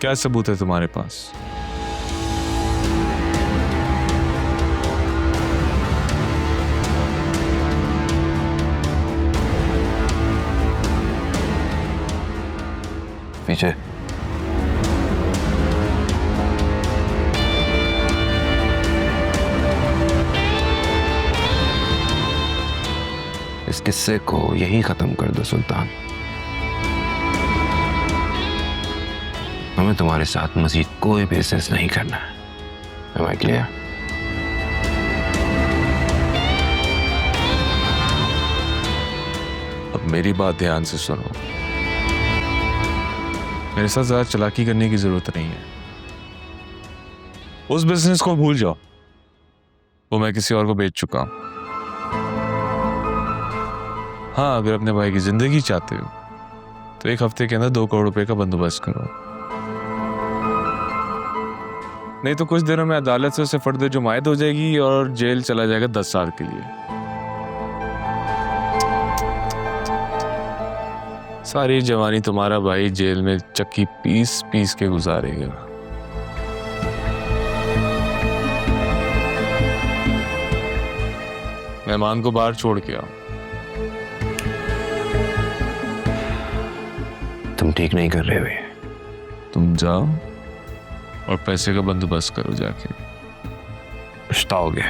क्या सबूत है तुम्हारे पास? पीछे इस किस्से को यहीं खत्म कर दो सुल्तान। हमें तुम्हारे साथ मजीद कोई बिजनेस नहीं करना है। Am I clear? अब मेरी बात ध्यान से सुनो। मेरे साथ ज्यादा चालाकी करने की जरूरत नहीं है। उस बिजनेस को भूल जाओ, वो मैं किसी और को बेच चुका हूं। हाँ, अगर अपने भाई की जिंदगी चाहते हो तो 1 हफ्ते के अंदर 2 करोड़ रुपए का बंदोबस्त करो, नहीं तो कुछ दिनों में अदालत से उसे फर्द जुमायत हो जाएगी और जेल चला जाएगा 10 साल के लिए। सारी जवानी तुम्हारा भाई जेल में चक्की पीस पीस के गुजारेगा। मेहमान को बाहर छोड़ के आओ। तुम ठीक नहीं कर रहे हो। तुम जाओ और पैसे का बंदोबस्त करो जाके। पछताओगे।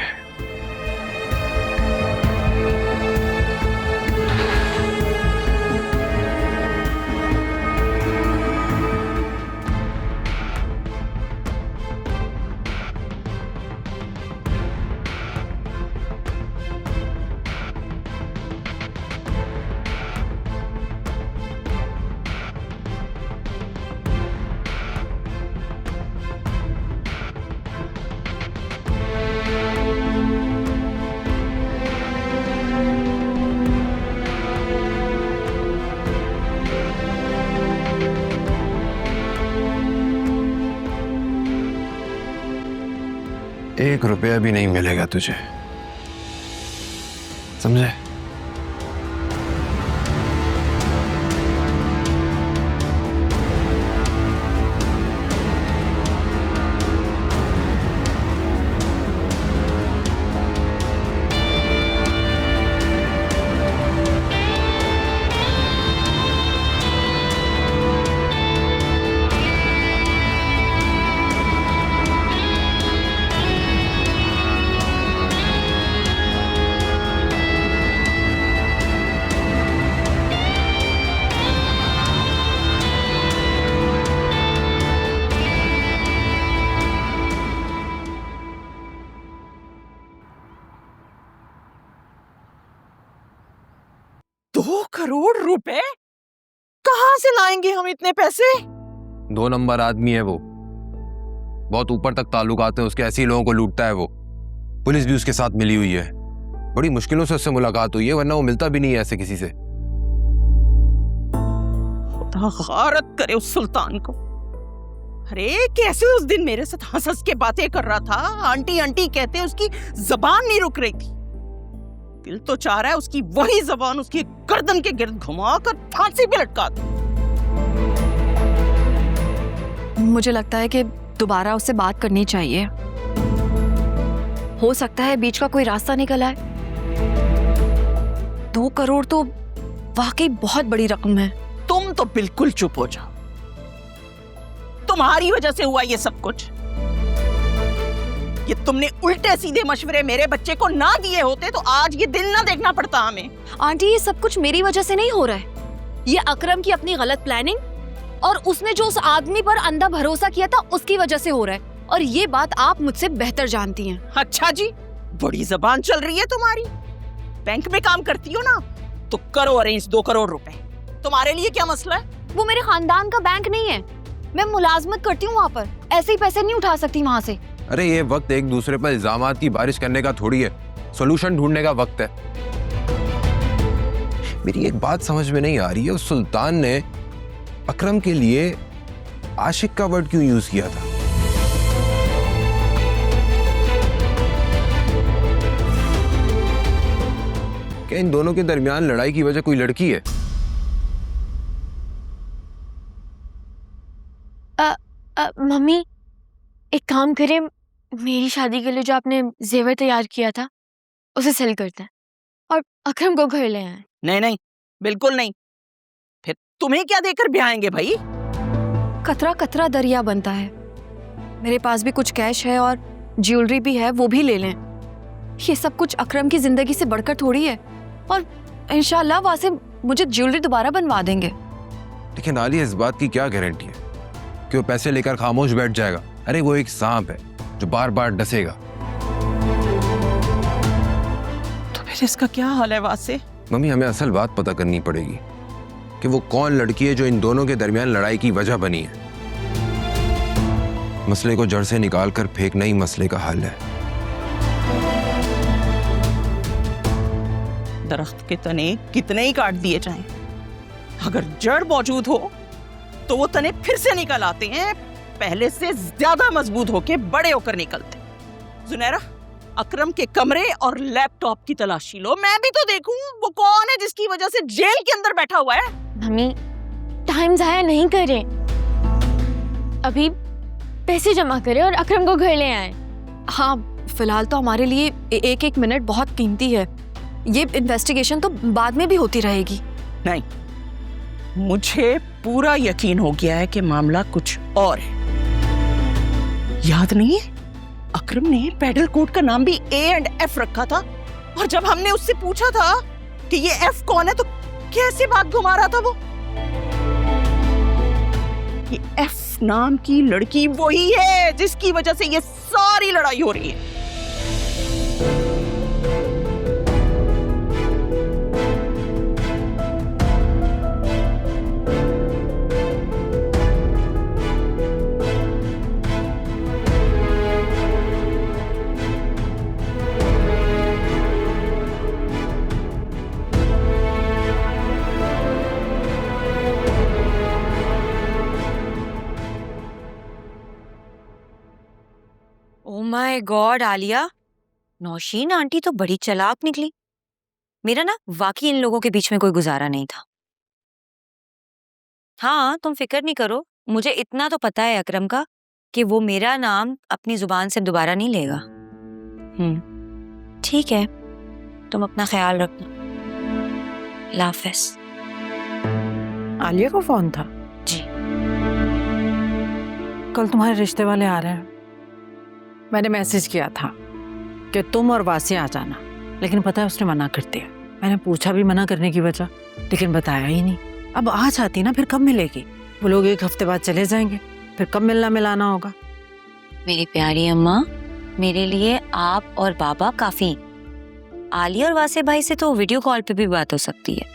एक रुपया भी नहीं मिलेगा तुझे, समझे? करोड़ रुपए कहां से लाएंगे हम इतने पैसे? 2 नंबर आदमी है वो, बहुत ऊपर तक ताल्लुकात है उसके, ऐसे ही लोगों को लूटता है वो। पुलिस भी उसके साथ मिली हुई है, बड़ी मुश्किलों से उससे मुलाकात हुई है, वरना वो मिलता भी नहीं है ऐसे किसी से। खुदा गारत करे उस सुल्तान को। अरे कैसे उस दिन मेरे साथ हंस हंस के बातें कर रहा था, आंटी आंटी कहते उसकी जबान नहीं रुक रही थी। दिल तो चाह रहा है उसकी वही जबान उसकी गर्दन के गिर्द घुमाकर फांसी पे लटका दूं। मुझे लगता है कि दोबारा उससे बात करनी चाहिए। हो सकता है बीच का कोई रास्ता निकल आए। 2 करोड़ तो वाकई बहुत बड़ी रकम है। तुम तो बिल्कुल चुप हो जाओ। तुम्हारी वजह से हुआ ये सब कुछ। ये तुमने उल्टे सीधे मशवरे मेरे बच्चे को ना दिए होते तो आज ये दिन ना देखना पड़ता हमें। आंटी, ये सब कुछ मेरी वजह से नहीं हो रहा है। ये अकरम की अपनी गलत प्लानिंग और उसने जो उस आदमी पर अंधा भरोसा किया था उसकी वजह से हो रहा है, और ये बात आप मुझसे बेहतर जानती हैं। अच्छा जी, बड़ी जबान चल रही है तुम्हारी। बैंक में काम करती हो ना, तो करो अरेंज 2 करोड़ रुपए। तुम्हारे लिए क्या मसला है? वो मेरे खानदान का बैंक नहीं है, मैं मुलाजमत करती हूँ वहाँ पर, ऐसे ही पैसे नहीं उठा सकती वहाँ से। अरे ये वक्त एक दूसरे पर इल्जामात की बारिश करने का थोड़ी है, सॉल्यूशन ढूंढने का वक्त है। मेरी एक बात समझ में नहीं आ रही है, उस सुल्तान ने अकरम के लिए आशिक का वर्ड क्यों यूज किया था? क्या इन दोनों के दरमियान लड़ाई की वजह कोई लड़की है? मम्मी एक काम करें, मेरी शादी के लिए जो आपने जेवर तैयार किया था उसे सेल करते हैं और अकरम को घर ले आए। नहीं नहीं, बिल्कुल नहीं। फिर तुम्हें क्या देकर ब्याहेंगे भाई? कतरा कतरा दरिया बनता है। मेरे पास भी कुछ कैश है और ज्वेलरी भी है, वो भी ले लें। ये सब कुछ अकरम की जिंदगी से बढ़कर थोड़ी है। और इंशाल्लाह वासिम मुझे ज्वेलरी दोबारा बनवा देंगे। लेकिन आलिया, इस बात की क्या गारंटी है कि वो पैसे लेकर खामोश बैठ जाएगा? अरे वो एक सांप है जो बार बार डसेगा। तो फिर इसका क्या हाल है वासे? मम्मी, हमें असल बात पता करनी पड़ेगी कि वो कौन लड़की है जो इन दोनों के दरमियान लड़ाई की वजह बनी है। मसले को जड़ से निकालकर फेंकना ही मसले का हल है। दरख्त के तने कितने ही काट दिए जाएं, अगर जड़ मौजूद हो तो वो तने फिर से निकल आते हैं, पहले से ज्यादा मजबूत होके बड़े होकर निकलते। जुनैरा, अकरम के कमरे और लैपटॉप की तलाशी लो, मैं भी तो देखूं वो कौन है जिसकी वजह से जेल के अंदर बैठा हुआ है। मम्मी टाइम जाया नहीं करें, अभी पैसे जमा करें और अकरम को घर ले आए। हाँ, फिलहाल तो हमारे लिए एक एक मिनट बहुत कीमती है। ये इन्वेस्टिगेशन तो बाद में भी होती रहेगी। नहीं, मुझे पूरा यकीन हो गया है कि मामला कुछ और है। याद नहीं है, अकरम ने पेडल कोड का नाम भी A&F रखा था, और जब हमने उससे पूछा था कि ये F कौन है तो कैसे बात घुमा रहा था वो। ये F नाम की लड़की वही है जिसकी वजह से ये सारी लड़ाई हो रही है। Oh my God Alia, Nausheen aunty तो बड़ी चालाक निकली। मेरा ना वाकई इन लोगों के बीच में कोई गुजारा नहीं था। हाँ, तुम फिक्र नहीं करो, मुझे इतना तो पता है अकरम का कि वो मेरा नाम अपनी जुबान से दोबारा नहीं लेगा। ठीक है, तुम अपना ख्याल रखना। अल्लाह हाफ़िज़। आलिया को फोन था? जी। कल तुम्हारे रिश्ते वाले आ रहे हैं। मैंने मैसेज किया था कि तुम और वासी आ जाना, लेकिन पता है उसने मना कर दिया। मैंने पूछा भी मना करने की वजह, लेकिन बताया ही नहीं। अब आ जाती ना, फिर कब मिलेगी? वो लोग 1 हफ्ते बाद चले जाएंगे, फिर कब मिलना मिलाना होगा? मेरी प्यारी अम्मा, मेरे लिए आप और बाबा काफी। आलिया और वासे भाई से तो वीडियो कॉल पे भी बात हो सकती है।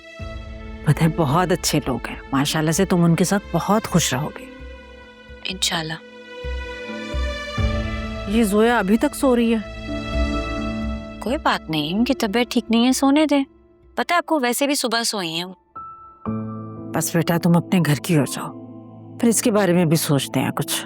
पता है बहुत अच्छे लोग हैं, माशाल्लाह से तुम उनके साथ बहुत खुश रहोगे इंशाल्लाह। ये जोया अभी तक सो रही है? कोई बात नहीं, उनकी तबीयत ठीक नहीं है, सोने दे। पता है आपको, वैसे भी सुबह सोई हैं वो। बस बेटा तुम अपने घर की हो जाओ, फिर इसके बारे में भी सोचते हैं कुछ।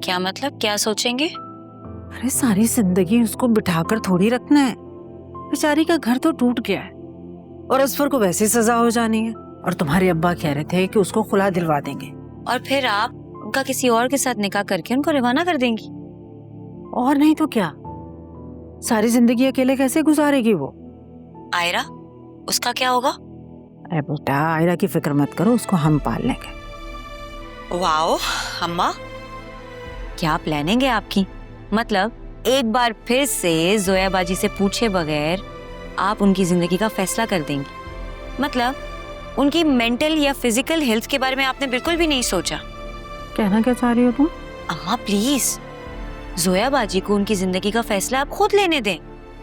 क्या मतलब, क्या सोचेंगे? अरे सारी जिंदगी उसको बिठाकर थोड़ी रखना है। बेचारी का घर तो टूट गया है और असफर को वैसी सजा हो जानी है। और तुम्हारे अब्बा कह रहे थे कि उसको खुला दिलवा देंगे। और फिर आप उनका किसी और के साथ निकाह करके उनको रवाना कर देंगी। और नहीं तो क्या, सारी जिंदगी अकेले कैसे गुजारेगी वो? आयरा, उसका क्या होगा? अरे बेटा आयरा की फिक्र मत करो, उसको हम पाल लेंगे। वाओ अम्मा, क्या प्लानिंग है आपकी। मतलब एक बार फिर से जोया बाजी से पूछे बगैर आप उनकी जिंदगी का फैसला कर देंगी। मतलब उनकी मेंटल या फिजिकल हेल्थ के बारे में आपने बिल्कुल भी नहीं सोचा। कहना क्या चाह रही हो तुम? अम्मा प्लीज, जोया बाजी को उनकी जिंदगी का फैसला आप खुद लेने दें।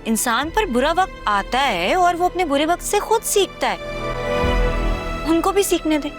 इंसान पर बुरा वक्त आता है और वो अपने बुरे वक्त से खुद सीखता है, उनको भी सीखने दें।